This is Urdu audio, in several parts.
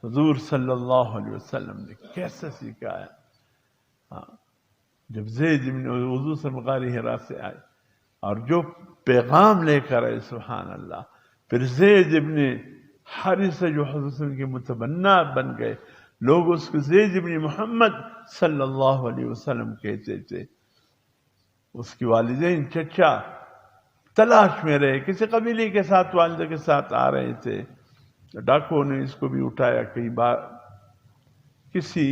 حضور صلی اللہ علیہ وسلم نے کیسے سکھایا ہے. جب زید بن حضور سے غار حرا سے آئے اور جو پیغام لے کر آئے سبحان اللہ، پھر زید بن حارثہ جو حضور صلی اللہ علیہ وسلم کے متبنہ بن گئے، لوگ اس کو زید بن محمد صلی اللہ علیہ وسلم کہتے تھے. اس کی والدین چچا تلاش میں رہے، کسی قبیلے کے ساتھ والدہ کے ساتھ آ رہے تھے، ڈاکوؤں نے اس کو بھی اٹھایا، کئی بار کسی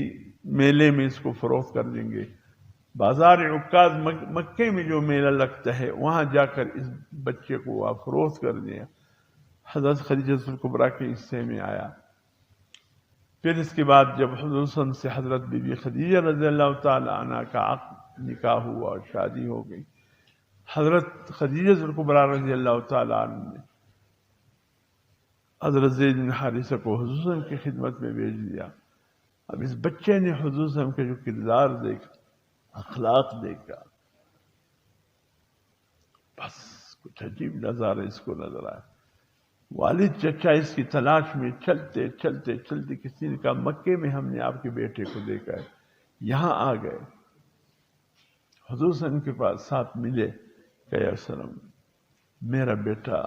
میلے میں اس کو فروخت کر دیں گے. بازار عکاظ مکے میں جو میلہ لگتا ہے وہاں جا کر اس بچے کو آپ فروخت کر دیا. حضرت خدیجہ الکبریٰ کے حصے میں آیا. پھر اس کے بعد جب حضور صلی اللہ علیہ وسلم سے حضرت بی بی خدیجہ رضی اللہ تعالی عنہ کا نکاح ہوا اور شادی ہو گئی، حضرت خدیجہ الکبریٰ رضی اللہ تعالی عنہ نے حضرت زید بن حارثہ کو حضور صلی اللہ علیہ وسلم کی خدمت میں بھیج دیا. اب اس بچے نے حضور صلی اللہ علیہ وسلم کے جو کردار دیکھا، اخلاق دیکھا، بس کچھ عجیب نظارہ اس کو نظر آیا. والد چچا اس کی تلاش میں چلتے چلتے چلتے کسی نے کہا مکے میں ہم نے آپ کے بیٹے کو دیکھا ہے. یہاں آ گئے، حضور صلی اللہ علیہ وسلم کے پاس ساتھ ملے، کہ وسلم میرا بیٹا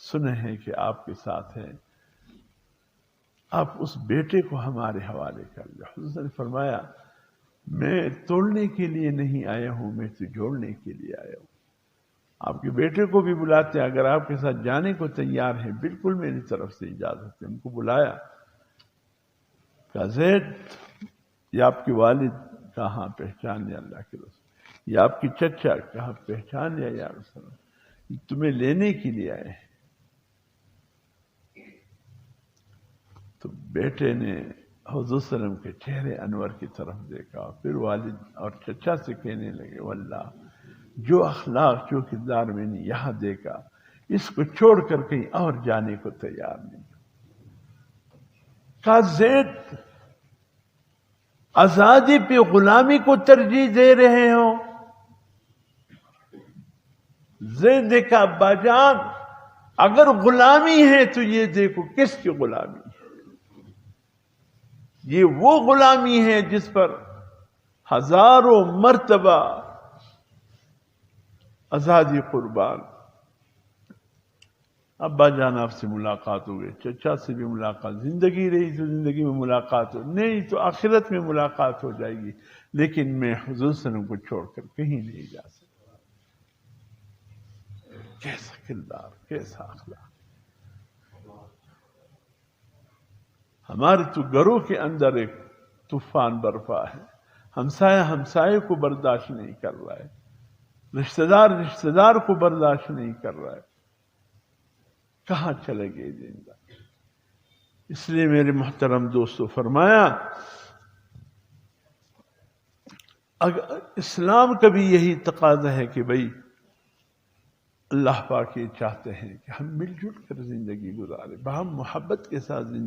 سنے ہیں کہ آپ کے ساتھ ہے، آپ اس بیٹے کو ہمارے حوالے کر دیں. حضور صلی اللہ علیہ وسلم نے فرمایا میں توڑنے کے لیے نہیں آیا ہوں، میں تو جوڑنے کے لیے آیا ہوں. آپ کے بیٹے کو بھی بلاتے ہیں، اگر آپ کے ساتھ جانے کو تیار ہیں بالکل میری طرف سے اجازت ہے. ان کو بلایا، کہا زید یہ آپ کے والد، کہاں پہچان لیا اللہ کے رسول. یہ آپ کی چچا، کہاں پہچان لیا یا رسول اللہ، تمہیں لینے کے لیے آئے ہیں. تو بیٹے نے حضور صلی اللہ علیہ وسلم کے چہرے انور کی طرف دیکھا، پھر والد اور چچا سے کہنے لگے واللہ جو اخلاق جو کردار میں نے یہاں دیکھا اس کو چھوڑ کر کہیں اور جانے کو تیار نہیں. کہا زید آزادی پہ غلامی کو ترجیح دے رہے ہو؟ زید نے کہا ابا جان اگر غلامی ہے تو یہ دیکھو کس کی غلامی ہے. یہ وہ غلامی ہے جس پر ہزاروں مرتبہ آزادی قربان. ابا جان آپ سے ملاقات ہو گئی، چچا سے بھی ملاقات، زندگی رہی تو زندگی میں ملاقات ہو، نہیں تو آخرت میں ملاقات ہو جائے گی، لیکن میں حضور صلی اللہ علیہ وسلم کو چھوڑ کر کہیں نہیں جا سکتا. کیسا کردار، کیسا اخلاق. ہمارے تو گھروں کے اندر ایک طوفان برپا ہے، ہمسایہ ہمسائے کو برداشت نہیں کر رہا ہے، رشتہ دار رشتہ دار کو برداشت نہیں کر رہا ہے. کہاں چلے گئے زندہ؟ اس لیے میرے محترم دوستو فرمایا اسلام کا بھی یہی تقاضا ہے کہ بھئی اللہ پاک یہ چاہتے ہیں کہ ہم مل جل کر زندگی گزاریں، باہم محبت کے ساتھ زندگی